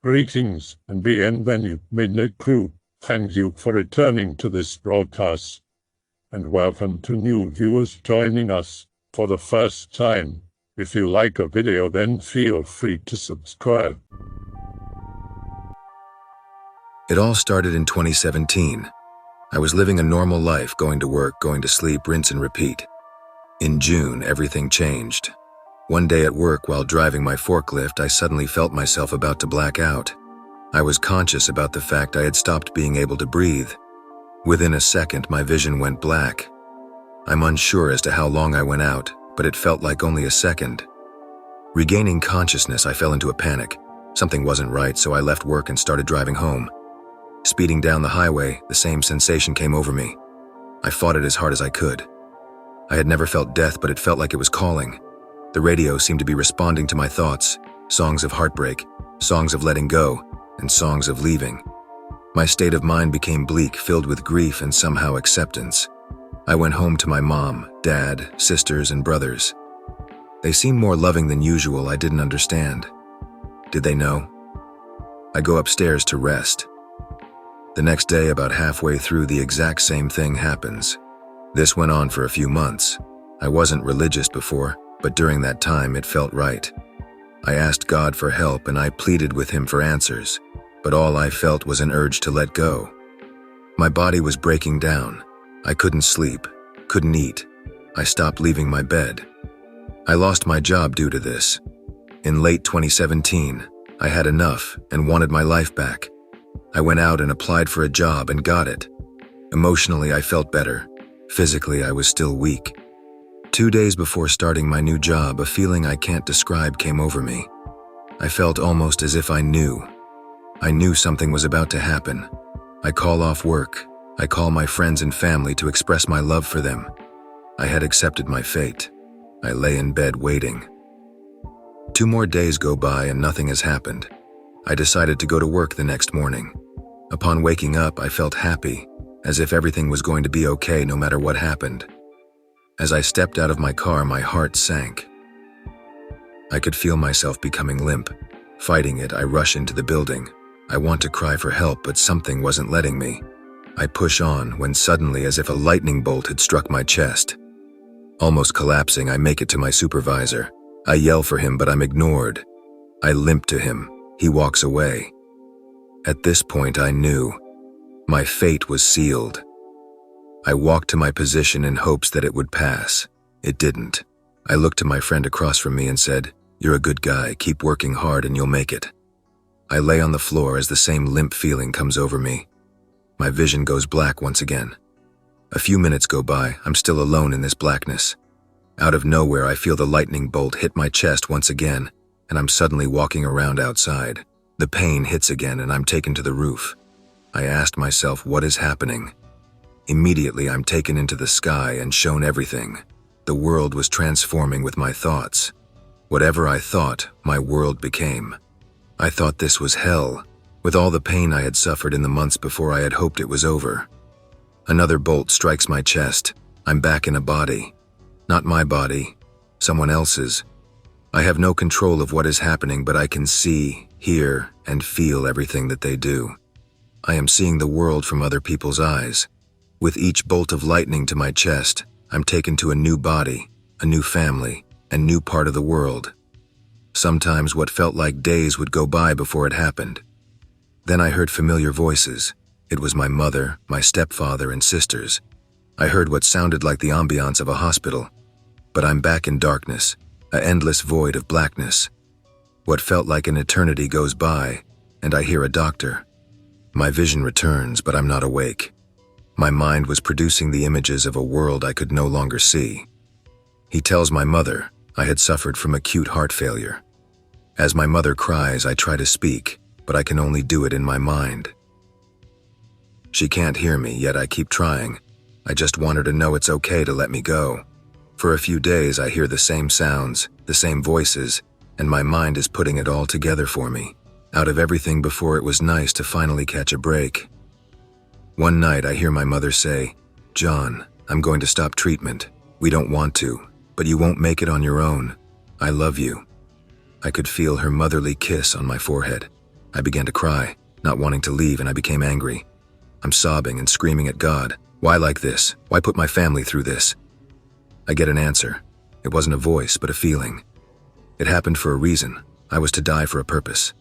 Greetings and bienvenue, MITZU. Thank you for returning to this broadcast, and welcome to new viewers joining us for the first time. If you like a video, then feel free to subscribe. It all started in 2017. I was living a normal life, going to work, going to sleep, rinse and repeat. In June, everything changed. One day at work, while driving my forklift, I suddenly felt myself about to black out. I was conscious about the fact I had stopped being able to breathe. Within a second, my vision went black. I'm unsure as to how long I went out, but it felt like only a second. Regaining consciousness, I fell into a panic. Something wasn't right, so I left work and started driving home. Speeding down the highway, the same sensation came over me. I fought it as hard as I could. I had never felt death, but it felt like it was calling. The radio seemed to be responding to my thoughts, songs of heartbreak, songs of letting go, and songs of leaving. My state of mind became bleak, filled with grief and somehow acceptance. I went home to my mom, dad, sisters, and brothers. They seemed more loving than usual. I didn't understand. Did they know? I go upstairs to rest. The next day, about halfway through, the exact same thing happens. This went on for a few months. I wasn't religious before, but during that time it felt right. I asked God for help and I pleaded with Him for answers, but all I felt was an urge to let go. My body was breaking down. I couldn't sleep, couldn't eat. I stopped leaving my bed. I lost my job due to this. In late 2017, I had enough and wanted my life back. I went out and applied for a job and got it. Emotionally, I felt better. Physically, I was still weak. 2 days before starting my new job, a feeling I can't describe came over me. I felt almost as if I knew. I knew something was about to happen. I call off work. I call my friends and family to express my love for them. I had accepted my fate. I lay in bed waiting. 2 more days go by and nothing has happened. I decided to go to work the next morning. Upon waking up, I felt happy, as if everything was going to be okay no matter what happened. As I stepped out of my car, my heart sank. I could feel myself becoming limp. Fighting it, I rush into the building. I want to cry for help, but something wasn't letting me. I push on when suddenly, as if a lightning bolt had struck my chest. Almost collapsing, I make it to my supervisor. I yell for him, but I'm ignored. I limp to him. He walks away. At this point, I knew. My fate was sealed. I walked to my position in hopes that it would pass. It didn't. I looked to my friend across from me and said, "You're a good guy, keep working hard and you'll make it." I lay on the floor as the same limp feeling comes over me. My vision goes black once again. A few minutes go by, I'm still alone in this blackness. Out of nowhere, I feel the lightning bolt hit my chest once again, and I'm suddenly walking around outside. The pain hits again and I'm taken to the roof. I asked myself, what is happening? Immediately, I'm taken into the sky and shown everything. The world was transforming with my thoughts. Whatever I thought, my world became. I thought this was hell. With all the pain I had suffered in the months before, I had hoped it was over. Another bolt strikes my chest. I'm back in a body. Not my body, someone else's. I have no control of what is happening, but I can see, hear, and feel everything that they do. I am seeing the world from other people's eyes. With each bolt of lightning to my chest, I'm taken to a new body, a new family, and new part of the world. Sometimes what felt like days would go by before it happened. Then I heard familiar voices. It was my mother, my stepfather, and sisters. I heard what sounded like the ambiance of a hospital. But I'm back in darkness, an endless void of blackness. What felt like an eternity goes by, and I hear a doctor. My vision returns, but I'm not awake. My mind was producing the images of a world I could no longer see. He tells my mother I had suffered from acute heart failure. As my mother cries, I try to speak, but I can only do it in my mind. She can't hear me, yet I keep trying. I just want her to know it's okay to let me go. For a few days, I hear the same sounds, the same voices, and my mind is putting it all together for me. Out of everything before, it was nice to finally catch a break. One night, I hear my mother say, "John, I'm going to stop treatment. We don't want to, but you won't make it on your own. I love you." I could feel her motherly kiss on my forehead. I began to cry, not wanting to leave, and I became angry. I'm sobbing and screaming at God. Why like this? Why put my family through this? I get an answer. It wasn't a voice, but a feeling. It happened for a reason. I was to die for a purpose.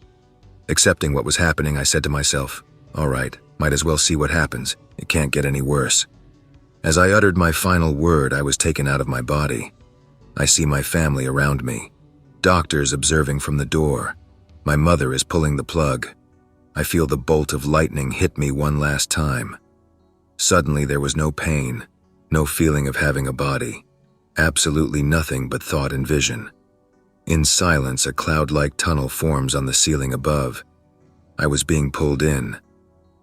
Accepting what was happening, I said to myself, all right, might as well see what happens. It can't get any worse. As I uttered my final word, I was taken out of my body. I see my family around me. Doctors observing from the door. My mother is pulling the plug. I feel the bolt of lightning hit me one last time. Suddenly there was no pain, no feeling of having a body. Absolutely nothing but thought and vision. In silence, a cloud-like tunnel forms on the ceiling above. I was being pulled in.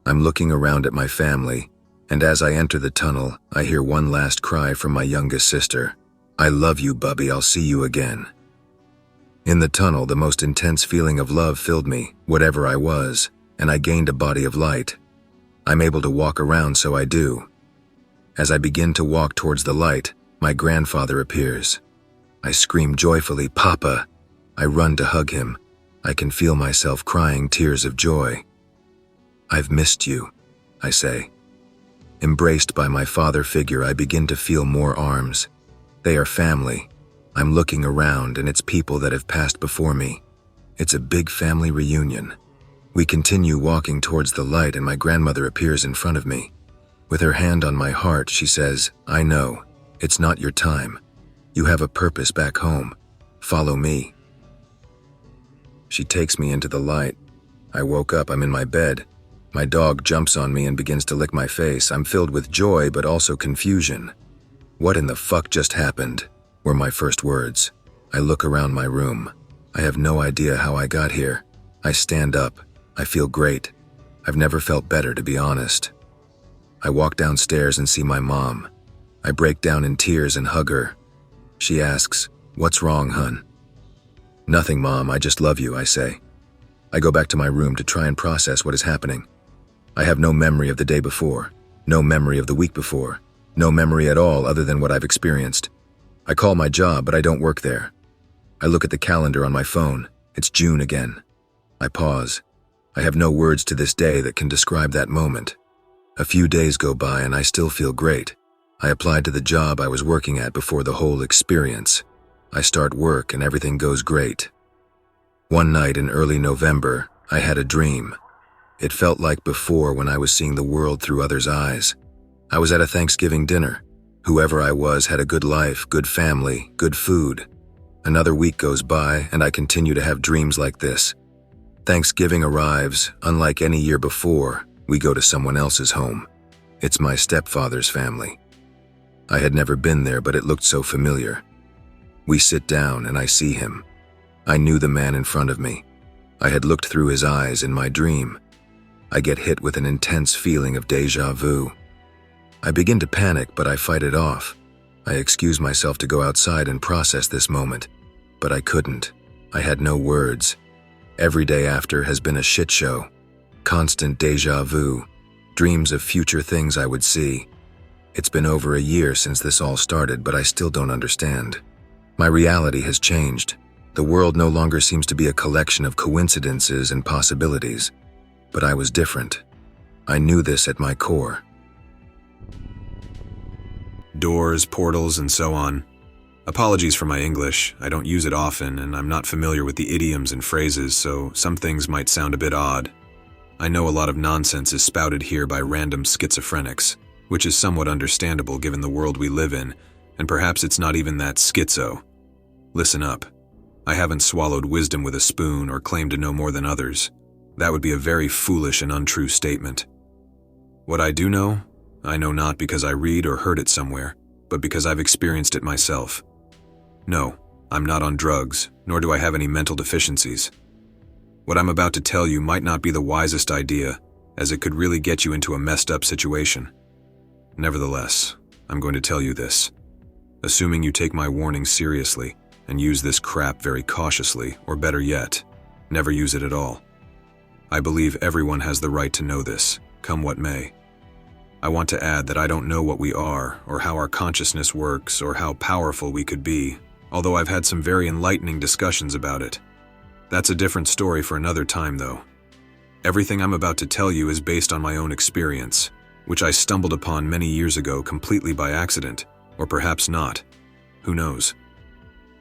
I'm looking around at my family, and as I enter the tunnel, I hear one last cry from my youngest sister. I love you, Bubby, I'll see you again. In the tunnel, the most intense feeling of love filled me, whatever I was, and I gained a body of light. I'm able to walk around, so I do. As I begin to walk towards the light, my grandfather appears. I scream joyfully, Papa! I run to hug him. I can feel myself crying tears of joy. I've missed you, I say. Embraced by my father figure, I begin to feel more arms. They are family. I'm looking around, and it's people that have passed before me. It's a big family reunion. We continue walking towards the light, and my grandmother appears in front of me. With her hand on my heart, she says, I know, it's not your time. You have a purpose back home. Follow me. She takes me into the light. I woke up, I'm in my bed. My dog jumps on me and begins to lick my face. I'm filled with joy, but also confusion. What in the fuck just happened? Were my first words. I look around my room. I have no idea how I got here. I stand up. I feel great. I've never felt better, to be honest. I walk downstairs and see my mom. I break down in tears and hug her. She asks, "What's wrong, hun?" "Nothing, Mom, I just love you," I say. I go back to my room to try and process what is happening. I have no memory of the day before, no memory of the week before, no memory at all other than what I've experienced. I call my job, but I don't work there. I look at the calendar on my phone. It's June again. I pause. I have no words to this day that can describe that moment. A few days go by and I still feel great. I applied to the job I was working at before the whole experience. I start work and everything goes great. One night in early November, I had a dream. It felt like before when I was seeing the world through others' eyes. I was at a Thanksgiving dinner. Whoever I was had a good life, good family, good food. Another week goes by and I continue to have dreams like this. Thanksgiving arrives, unlike any year before, we go to someone else's home. It's my stepfather's family. I had never been there, but it looked so familiar. We sit down and I see him. I knew the man in front of me. I had looked through his eyes in my dream. I get hit with an intense feeling of déjà vu. I begin to panic, but I fight it off. I excuse myself to go outside and process this moment, but I couldn't. I had no words. Every day after has been a shit show. Constant déjà vu, dreams of future things I would see. It's been over a year since this all started, but I still don't understand. My reality has changed. The world no longer seems to be a collection of coincidences and possibilities. But I was different. I knew this at my core. Doors, portals, and so on. Apologies for my English. I don't use it often, and I'm not familiar with the idioms and phrases, so some things might sound a bit odd. I know a lot of nonsense is spouted here by random schizophrenics, which is somewhat understandable given the world we live in, and perhaps it's not even that schizo. Listen up. I haven't swallowed wisdom with a spoon or claimed to know more than others. That would be a very foolish and untrue statement. What I do know, I know not because I read or heard it somewhere, but because I've experienced it myself. No, I'm not on drugs, nor do I have any mental deficiencies. What I'm about to tell you might not be the wisest idea, as it could really get you into a messed up situation. Nevertheless, I'm going to tell you this. Assuming you take my warning seriously and use this crap very cautiously, or better yet, never use it at all. I believe everyone has the right to know this, come what may. I want to add that I don't know what we are, or how our consciousness works, or how powerful we could be, although I've had some very enlightening discussions about it. That's a different story for another time, though. Everything I'm about to tell you is based on my own experience, which I stumbled upon many years ago completely by accident, or perhaps not. Who knows?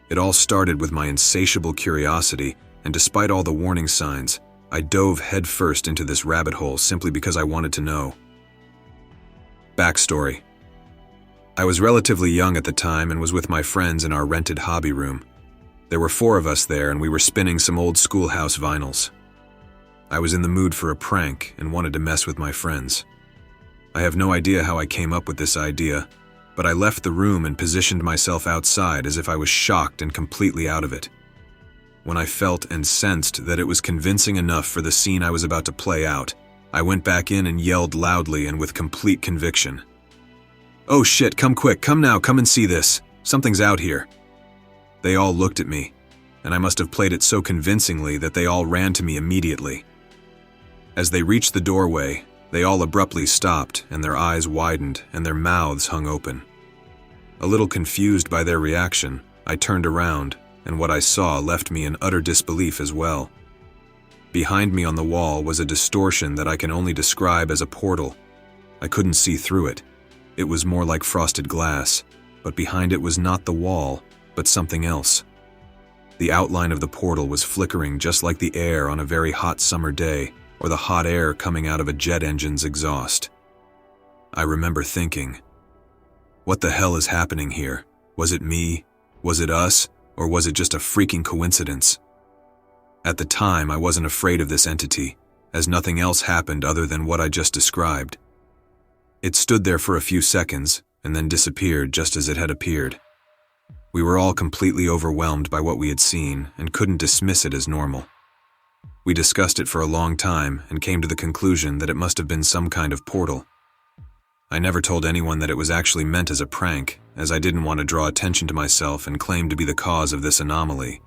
It all started with my insatiable curiosity, and despite all the warning signs, I dove headfirst into this rabbit hole simply because I wanted to know. Backstory. I was relatively young at the time and was with my friends in our rented hobby room. There were 4 of us there and we were spinning some old schoolhouse vinyls. I was in the mood for a prank and wanted to mess with my friends. I have no idea how I came up with this idea, but I left the room and positioned myself outside as if I was shocked and completely out of it. When I felt and sensed that it was convincing enough for the scene I was about to play out, I went back in and yelled loudly and with complete conviction. "Oh shit, come quick, come now, come and see this. Something's out here." They all looked at me, and I must have played it so convincingly that they all ran to me immediately. As they reached the doorway, they all abruptly stopped and their eyes widened and their mouths hung open. A little confused by their reaction, I turned around, and what I saw left me in utter disbelief as well. Behind me on the wall was a distortion that I can only describe as a portal. I couldn't see through it. It was more like frosted glass, but behind it was not the wall, but something else. The outline of the portal was flickering just like the air on a very hot summer day, or the hot air coming out of a jet engine's exhaust. I remember thinking, what the hell is happening here? Was it me? Was it us? Or was it just a freaking coincidence? At the time, I wasn't afraid of this entity, as nothing else happened other than what I just described. It stood there for a few seconds, and then disappeared just as it had appeared. We were all completely overwhelmed by what we had seen, and couldn't dismiss it as normal. We discussed it for a long time, and came to the conclusion that it must have been some kind of portal. I never told anyone that it was actually meant as a prank, as I didn't want to draw attention to myself and claim to be the cause of this anomaly,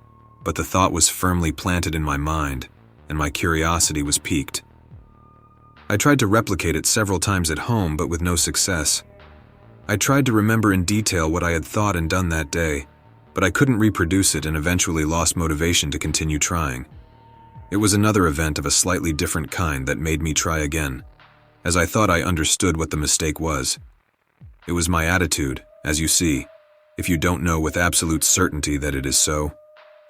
but the thought was firmly planted in my mind, and my curiosity was piqued. I tried to replicate it several times at home, but with no success. I tried to remember in detail what I had thought and done that day, but I couldn't reproduce it and eventually lost motivation to continue trying. It was another event of a slightly different kind that made me try again, as I thought I understood what the mistake was. It was my attitude, as you see. If you don't know with absolute certainty that it is so,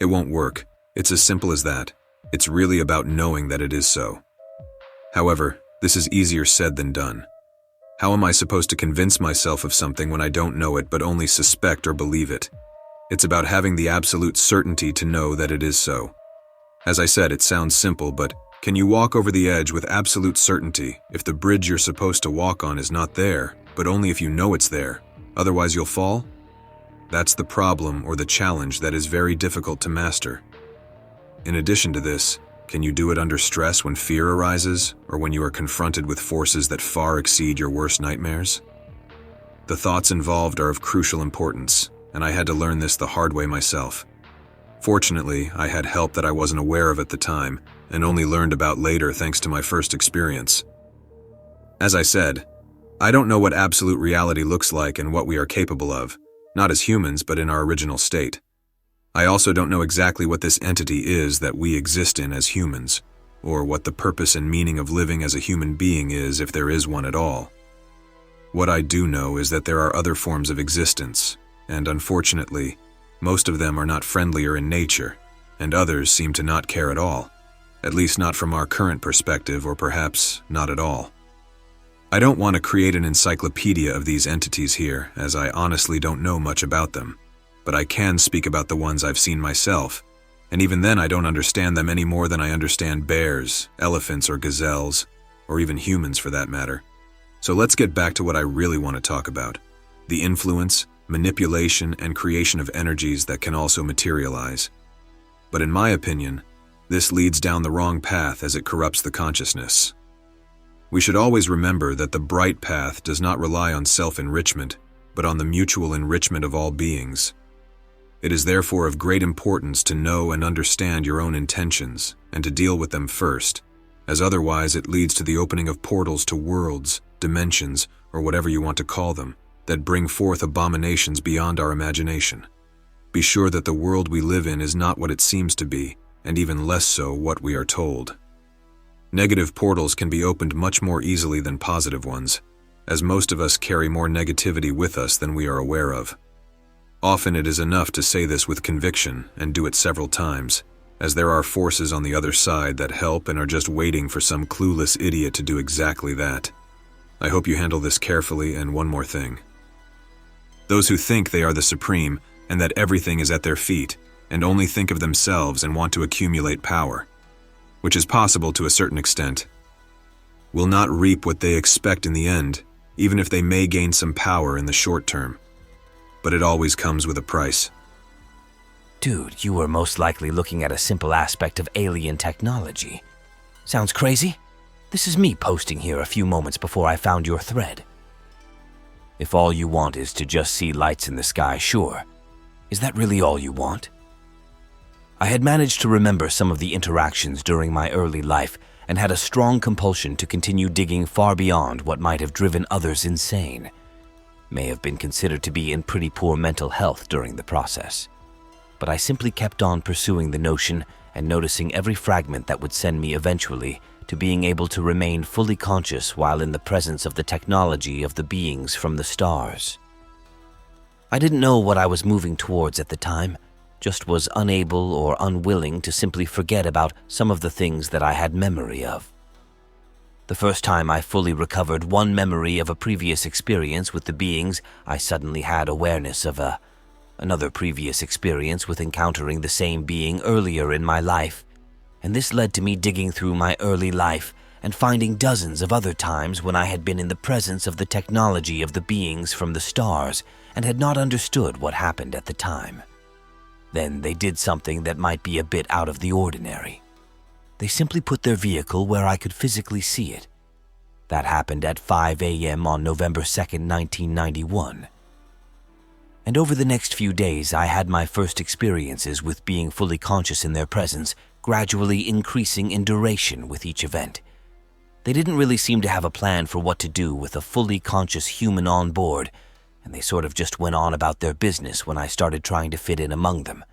it won't work. It's as simple as that. It's really about knowing that it is so. However, this is easier said than done. How am I supposed to convince myself of something when I don't know it but only suspect or believe it? It's about having the absolute certainty to know that it is so. As I said, it sounds simple, but can you walk over the edge with absolute certainty if the bridge you're supposed to walk on is not there, but only if you know it's there? Otherwise you'll fall? That's the problem or the challenge that is very difficult to master. In addition to this, can you do it under stress when fear arises, or when you are confronted with forces that far exceed your worst nightmares? The thoughts involved are of crucial importance, and I had to learn this the hard way myself. Fortunately, I had help that I wasn't aware of at the time, and only learned about later thanks to my first experience. As I said, I don't know what absolute reality looks like and what we are capable of, not as humans but in our original state. I also don't know exactly what this entity is that we exist in as humans, or what the purpose and meaning of living as a human being is if there is one at all. What I do know is that there are other forms of existence, and unfortunately, most of them are not friendlier in nature, and others seem to not care at all, at least not from our current perspective, or perhaps not at all. I don't want to create an encyclopedia of these entities here, as I honestly don't know much about them, but I can speak about the ones I've seen myself, and even then I don't understand them any more than I understand bears, elephants, or gazelles, or even humans for that matter. So let's get back to what I really want to talk about: the influence, manipulation, and creation of energies that can also materialize. But in my opinion, this leads down the wrong path as it corrupts the consciousness. We should always remember that the bright path does not rely on self-enrichment, but on the mutual enrichment of all beings. It is therefore of great importance to know and understand your own intentions, and to deal with them first, as otherwise it leads to the opening of portals to worlds, dimensions, or whatever you want to call them, that bring forth abominations beyond our imagination. Be sure that the world we live in is not what it seems to be, and even less so what we are told. Negative portals can be opened much more easily than positive ones, as most of us carry more negativity with us than we are aware of. Often it is enough to say this with conviction and do it several times, as there are forces on the other side that help and are just waiting for some clueless idiot to do exactly that. I hope you handle this carefully, and one more thing. Those who think they are the supreme and that everything is at their feet and only think of themselves and want to accumulate power, which is possible to a certain extent, will not reap what they expect in the end, even if they may gain some power in the short term. But it always comes with a price. Dude, you were most likely looking at a simple aspect of alien technology. Sounds crazy? This is me posting here a few moments before I found your thread. If all you want is to just see lights in the sky, sure. Is that really all you want? I had managed to remember some of the interactions during my early life and had a strong compulsion to continue digging far beyond what might have driven others insane. May have been considered to be in pretty poor mental health during the process. But I simply kept on pursuing the notion and noticing every fragment that would send me eventually to being able to remain fully conscious while in the presence of the technology of the beings from the stars. I didn't know what I was moving towards at the time, just was unable or unwilling to simply forget about some of the things that I had memory of. The first time I fully recovered one memory of a previous experience with the beings, I suddenly had awareness of another previous experience with encountering the same being earlier in my life, and this led to me digging through my early life and finding dozens of other times when I had been in the presence of the technology of the beings from the stars and had not understood what happened at the time. Then they did something that might be a bit out of the ordinary. They simply put their vehicle where I could physically see it. That happened at 5 a.m. on November 2nd, 1991. And over the next few days, I had my first experiences with being fully conscious in their presence, gradually increasing in duration with each event. They didn't really seem to have a plan for what to do with a fully conscious human on board, and they sort of just went on about their business when I started trying to fit in among them.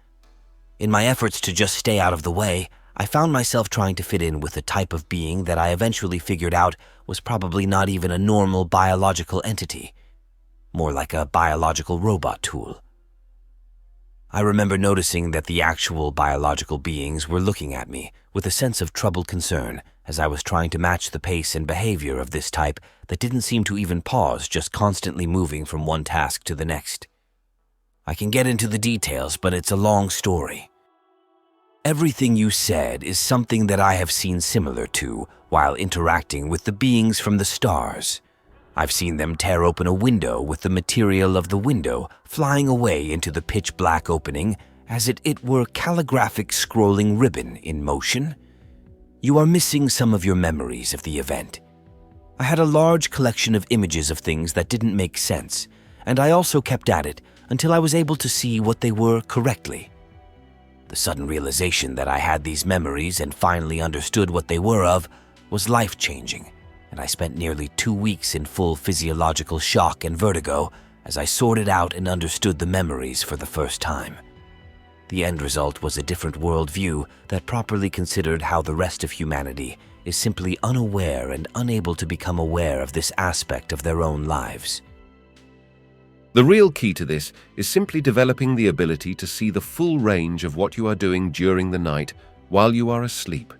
In my efforts to just stay out of the way, I found myself trying to fit in with a type of being that I eventually figured out was probably not even a normal biological entity, more like a biological robot tool. I remember noticing that the actual biological beings were looking at me with a sense of troubled concern as I was trying to match the pace and behavior of this type that didn't seem to even pause, just constantly moving from one task to the next. I can get into the details, but it's a long story. Everything you said is something that I have seen similar to while interacting with the beings from the stars. I've seen them tear open a window with the material of the window flying away into the pitch-black opening as it were calligraphic scrolling ribbon in motion. You are missing some of your memories of the event. I had a large collection of images of things that didn't make sense, and I also kept at it until I was able to see what they were correctly. The sudden realization that I had these memories and finally understood what they were of was life-changing, and I spent nearly 2 weeks in full physiological shock and vertigo as I sorted out and understood the memories for the first time. The end result was a different worldview that properly considered how the rest of humanity is simply unaware and unable to become aware of this aspect of their own lives. The real key to this is simply developing the ability to see the full range of what you are doing during the night while you are asleep.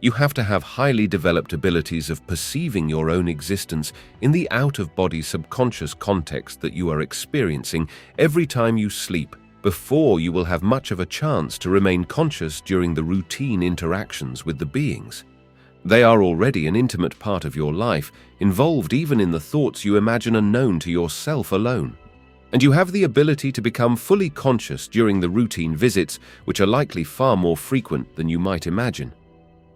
You have to have highly developed abilities of perceiving your own existence in the out-of-body subconscious context that you are experiencing every time you sleep, before you will have much of a chance to remain conscious during the routine interactions with the beings. They are already an intimate part of your life, involved even in the thoughts you imagine are known to yourself alone. And you have the ability to become fully conscious during the routine visits, which are likely far more frequent than you might imagine.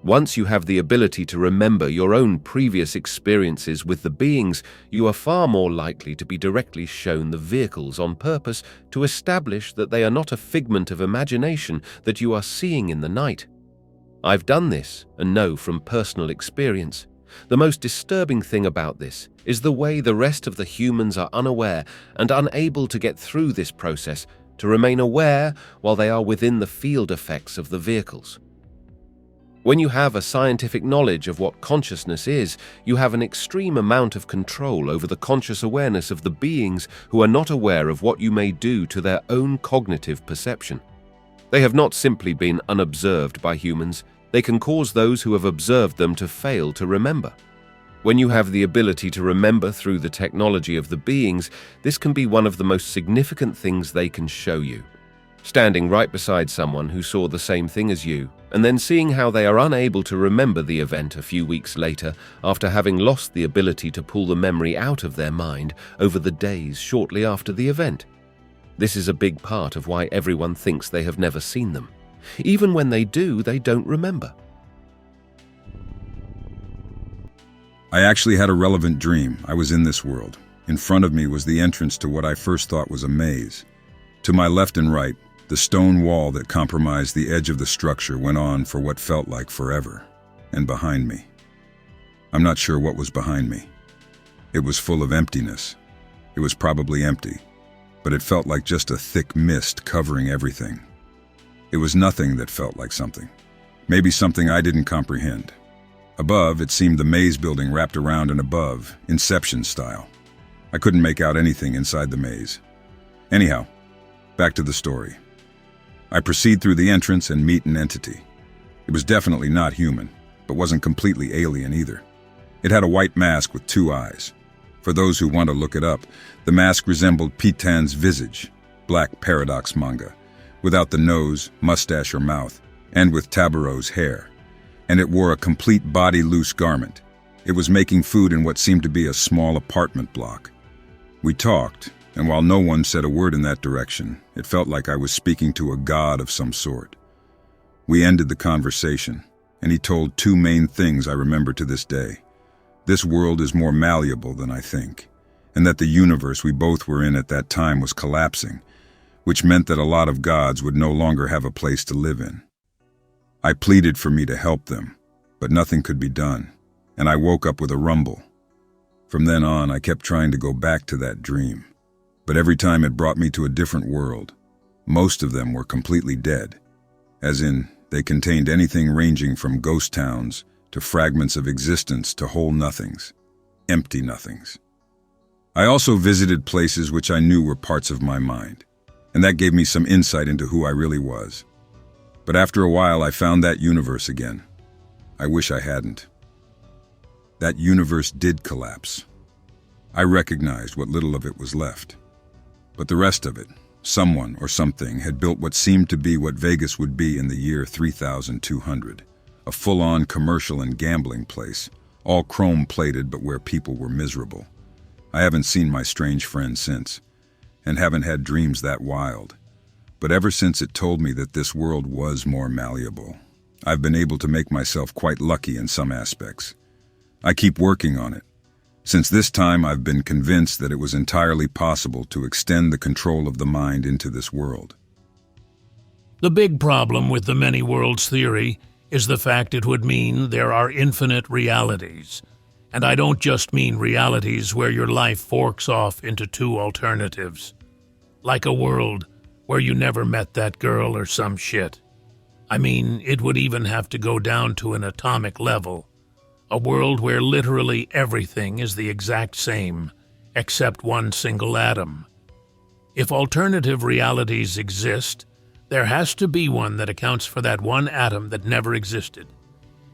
Once you have the ability to remember your own previous experiences with the beings, you are far more likely to be directly shown the vehicles on purpose to establish that they are not a figment of imagination that you are seeing in the night. I've done this and know from personal experience. The most disturbing thing about this is the way the rest of the humans are unaware and unable to get through this process to remain aware while they are within the field effects of the vehicles. When you have a scientific knowledge of what consciousness is, you have an extreme amount of control over the conscious awareness of the beings who are not aware of what you may do to their own cognitive perception. They have not simply been unobserved by humans, they can cause those who have observed them to fail to remember. When you have the ability to remember through the technology of the beings, this can be one of the most significant things they can show you. Standing right beside someone who saw the same thing as you, and then seeing how they are unable to remember the event a few weeks later after having lost the ability to pull the memory out of their mind over the days shortly after the event. This is a big part of why everyone thinks they have never seen them. Even when they do, they don't remember. I actually had a relevant dream. I was in this world. In front of me was the entrance to what I first thought was a maze. To my left and right, the stone wall that compromised the edge of the structure went on for what felt like forever. And behind me, I'm not sure what was behind me. It was full of emptiness. It was probably empty, but it felt like just a thick mist covering everything. It was nothing that felt like something. Maybe something I didn't comprehend. Above, it seemed the maze building wrapped around and above, Inception style. I couldn't make out anything inside the maze. Anyhow, back to the story. I proceed through the entrance and meet an entity. It was definitely not human, but wasn't completely alien either. It had a white mask with 2 eyes. For those who want to look it up, the mask resembled Pitan's visage, Black Paradox manga, without the nose, mustache, or mouth, and with Tabaro's hair. And it wore a complete body-loose garment. It was making food in what seemed to be a small apartment block. We talked, and while no one said a word in that direction, it felt like I was speaking to a god of some sort. We ended the conversation, and he told 2 main things I remember to this day. This world is more malleable than I think, and that the universe we both were in at that time was collapsing, which meant that a lot of gods would no longer have a place to live in. I pleaded for me to help them, but nothing could be done, and I woke up with a rumble. From then on, I kept trying to go back to that dream, but every time it brought me to a different world. Most of them were completely dead, as in, they contained anything ranging from ghost towns to fragments of existence to whole nothings, empty nothings. I also visited places which I knew were parts of my mind, and that gave me some insight into who I really was. But after a while, I found that universe again. I wish I hadn't. That universe did collapse. I recognized what little of it was left. But the rest of it, someone or something, had built what seemed to be what Vegas would be in the year 3200. A full-on commercial and gambling place, all chrome-plated but where people were miserable. I haven't seen my strange friend since, and haven't had dreams that wild. But ever since it told me that this world was more malleable, I've been able to make myself quite lucky in some aspects. I keep working on it. Since this time, I've been convinced that it was entirely possible to extend the control of the mind into this world. The big problem with the many worlds theory is the fact it would mean there are infinite realities. And I don't just mean realities where your life forks off into 2 alternatives. Like a world where you never met that girl or some shit. I mean, it would even have to go down to an atomic level. A world where literally everything is the exact same, except one single atom. If alternative realities exist, there has to be one that accounts for that one atom that never existed.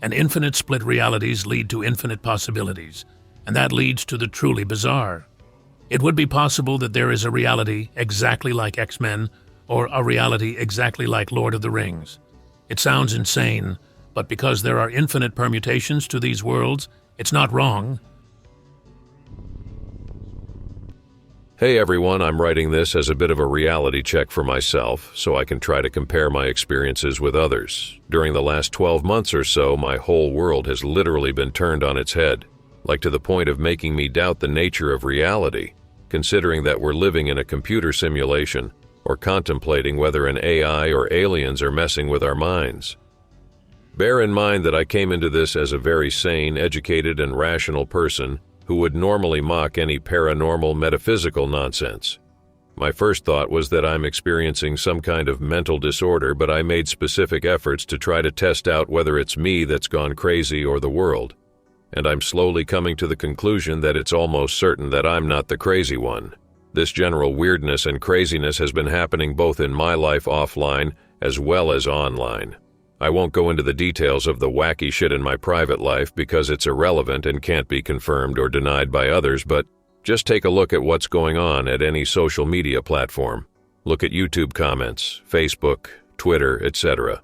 And infinite split realities lead to infinite possibilities, and that leads to the truly bizarre. It would be possible that there is a reality exactly like X-Men, or a reality exactly like Lord of the Rings. It sounds insane, but because there are infinite permutations to these worlds, it's not wrong. Hey everyone, I'm writing this as a bit of a reality check for myself, so I can try to compare my experiences with others. During the last 12 months or so, my whole world has literally been turned on its head, like to the point of making me doubt the nature of reality, considering that we're living in a computer simulation, or contemplating whether an AI or aliens are messing with our minds. Bear in mind that I came into this as a very sane, educated, and rational person who would normally mock any paranormal metaphysical nonsense. My first thought was that I'm experiencing some kind of mental disorder, but I made specific efforts to try to test out whether it's me that's gone crazy or the world. And I'm slowly coming to the conclusion that it's almost certain that I'm not the crazy one. This general weirdness and craziness has been happening both in my life offline as well as online. I won't go into the details of the wacky shit in my private life because it's irrelevant and can't be confirmed or denied by others, but just take a look at what's going on at any social media platform. Look at YouTube comments, Facebook, Twitter, etc.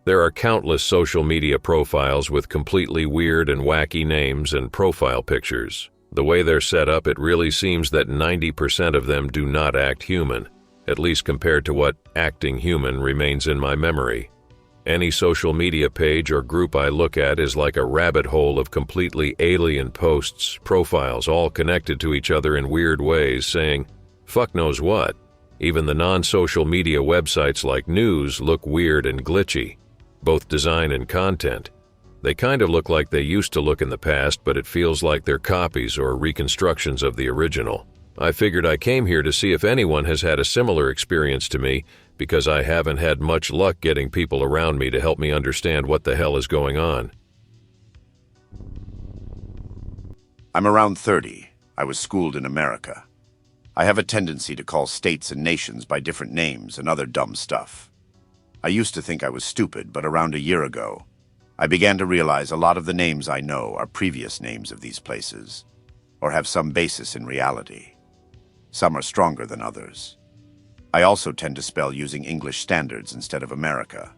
There are countless social media profiles with completely weird and wacky names and profile pictures. The way they're set up, it really seems that 90% of them do not act human, at least compared to what acting human remains in my memory. Any social media page or group I look at is like a rabbit hole of completely alien posts, profiles, all connected to each other in weird ways, saying, fuck knows what. Even the non-social media websites like news look weird and glitchy, both design and content. They kind of look like they used to look in the past, but it feels like they're copies or reconstructions of the original. I figured I came here to see if anyone has had a similar experience to me, because I haven't had much luck getting people around me to help me understand what the hell is going on. I'm around 30. I was schooled in America. I have a tendency to call states and nations by different names and other dumb stuff. I used to think I was stupid, but around a year ago, I began to realize a lot of the names I know are previous names of these places, or have some basis in reality. Some are stronger than others. I also tend to spell using English standards instead of America.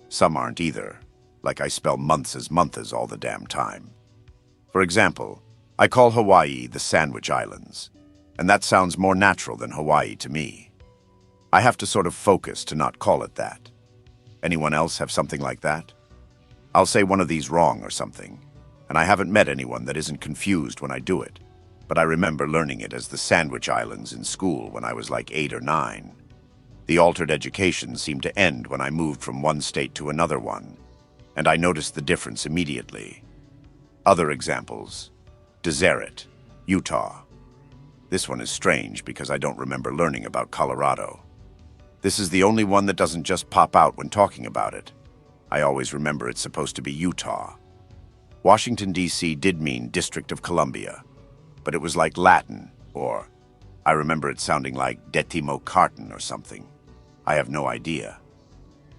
Some aren't either, like I spell months as months all the damn time. For example, I call Hawaii the Sandwich Islands, and that sounds more natural than Hawaii to me. I have to sort of focus to not call it that. Anyone else have something like that? I'll say one of these wrong or something, and I haven't met anyone that isn't confused when I do it. But I remember learning it as the Sandwich Islands in school when I was like 8 or 9. The altered education seemed to end when I moved from one state to another one, and I noticed the difference immediately. Other examples: Deseret, Utah. This one is strange because I don't remember learning about Colorado. This is the only one that doesn't just pop out when talking about it. I always remember it's supposed to be Utah. Washington, D.C. did mean District of Columbia, but it was like Latin, or I remember it sounding like Detimo Carton or something. I have no idea.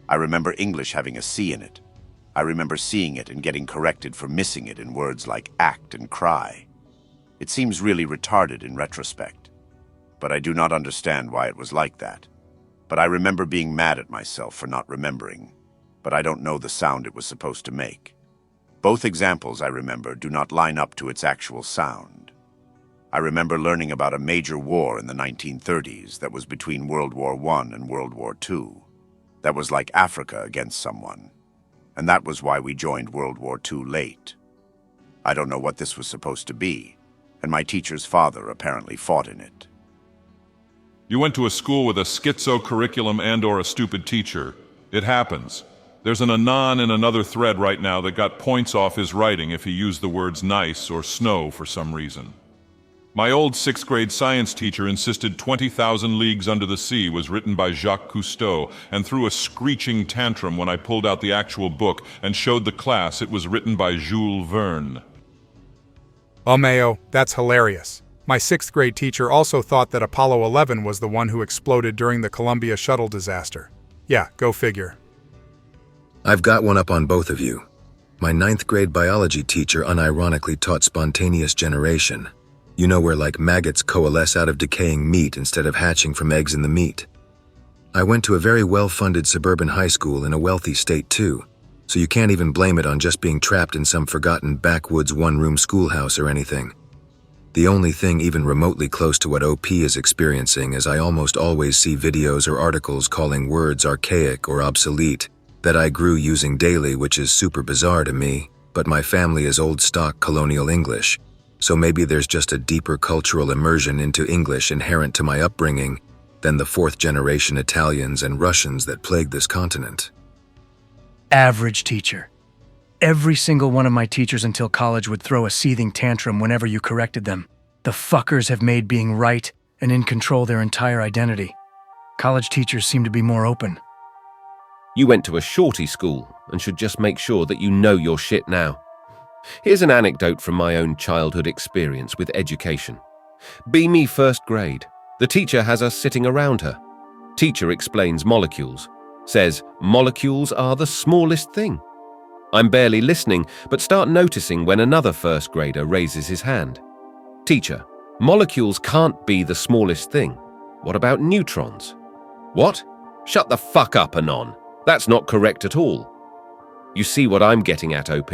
I remember English having a C in it. I remember seeing it and getting corrected for missing it in words like act and cry. It seems really retarded in retrospect, but I do not understand why it was like that. But I remember being mad at myself for not remembering, but I don't know the sound it was supposed to make. Both examples, I remember, do not line up to its actual sound. I remember learning about a major war in the 1930s that was between World War I and World War II. That was like Africa against someone, and that was why we joined World War II late. I don't know what this was supposed to be, and my teacher's father apparently fought in it. You went to a school with a schizo curriculum and/or a stupid teacher. It happens. There's an anon in another thread right now that got points off his writing if he used the words nice or snow for some reason. My old 6th grade science teacher insisted 20,000 Leagues Under the Sea was written by Jacques Cousteau and threw a screeching tantrum when I pulled out the actual book and showed the class it was written by Jules Verne. Mayo, that's hilarious. My 6th grade teacher also thought that Apollo 11 was the one who exploded during the Columbia shuttle disaster. Yeah, go figure. I've got one up on both of you. My 9th grade biology teacher unironically taught spontaneous generation. You know, where like maggots coalesce out of decaying meat instead of hatching from eggs in the meat. I went to a very well-funded suburban high school in a wealthy state too, so you can't even blame it on just being trapped in some forgotten backwoods one-room schoolhouse or anything. The only thing even remotely close to what OP is experiencing is I almost always see videos or articles calling words archaic or obsolete that I grew using daily, which is super bizarre to me, but my family is old-stock colonial English. So maybe there's just a deeper cultural immersion into English inherent to my upbringing than the 4th-generation Italians and Russians that plague this continent. Average teacher. Every single one of my teachers until college would throw a seething tantrum whenever you corrected them. The fuckers have made being right and in control their entire identity. College teachers seem to be more open. You went to a shorty school and should just make sure that you know your shit now. Here's an anecdote from my own childhood experience with education. Me first grade. The teacher has us sitting around her. Teacher explains molecules. Says, molecules are the smallest thing. I'm barely listening, but start noticing when another first grader raises his hand. Teacher, molecules can't be the smallest thing. What about neutrons? What? Shut the fuck up, Anon. That's not correct at all. You see what I'm getting at, OP?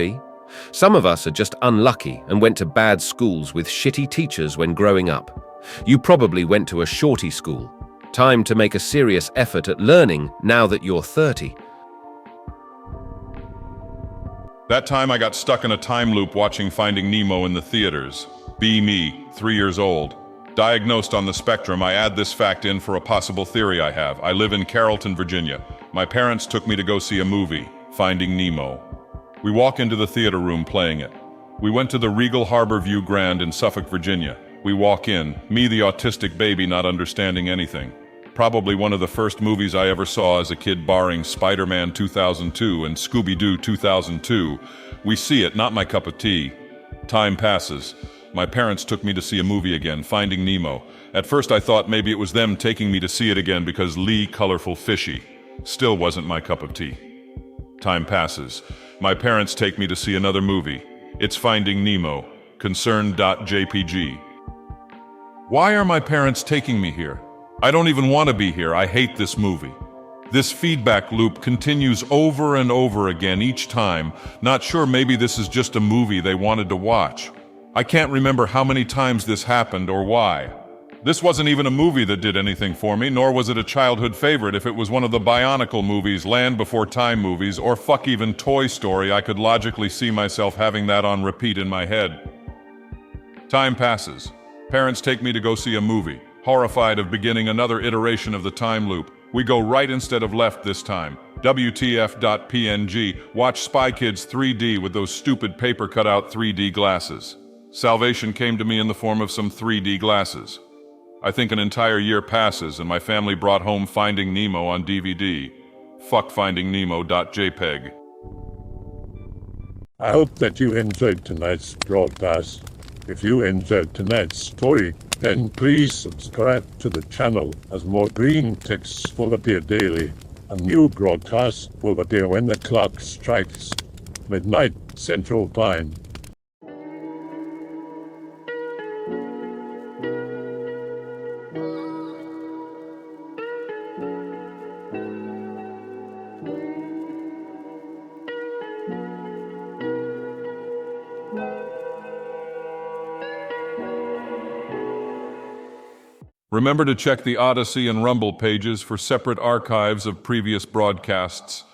Some of us are just unlucky and went to bad schools with shitty teachers when growing up. You probably went to a shorty school. Time to make a serious effort at learning now that you're 30. That time I got stuck in a time loop watching Finding Nemo in the theaters. Me, 3 years old. Diagnosed on the spectrum, I add this fact in for a possible theory I have. I live in Carrollton, Virginia. My parents took me to go see a movie, Finding Nemo. We walk into the theater room playing it. We went to the Regal Harbor View Grand in Suffolk, Virginia. We walk in, me the autistic baby not understanding anything. Probably one of the first movies I ever saw as a kid barring Spider-Man 2002 and Scooby-Doo 2002. We see it, not my cup of tea. Time passes. My parents took me to see a movie again, Finding Nemo. At first I thought maybe it was them taking me to see it again because Lee Colorful Fishy. Still wasn't my cup of tea. Time passes. My parents take me to see another movie. It's Finding Nemo, concern.jpg. Why are my parents taking me here? I don't even want to be here. I hate this movie. This feedback loop continues over and over again each time. Not sure, maybe this is just a movie they wanted to watch. I can't remember how many times this happened or why. This wasn't even a movie that did anything for me, nor was it a childhood favorite. If it was one of the Bionicle movies, Land Before Time movies, or fuck even Toy Story, I could logically see myself having that on repeat in my head. Time passes. Parents take me to go see a movie. Horrified of beginning another iteration of the time loop. We go right instead of left this time. WTF.PNG. Watch Spy Kids 3D with those stupid paper cutout 3D glasses. Salvation came to me in the form of some 3D glasses. I think an entire year passes and my family brought home Finding Nemo on DVD. Fuck FindingNemo.jpg. I hope that you enjoyed tonight's broadcast. If you enjoyed tonight's story, then please subscribe to the channel as more Greentext will appear daily. A new broadcast will appear when the clock strikes midnight Central Time. Remember to check the Odyssey and Rumble pages for separate archives of previous broadcasts.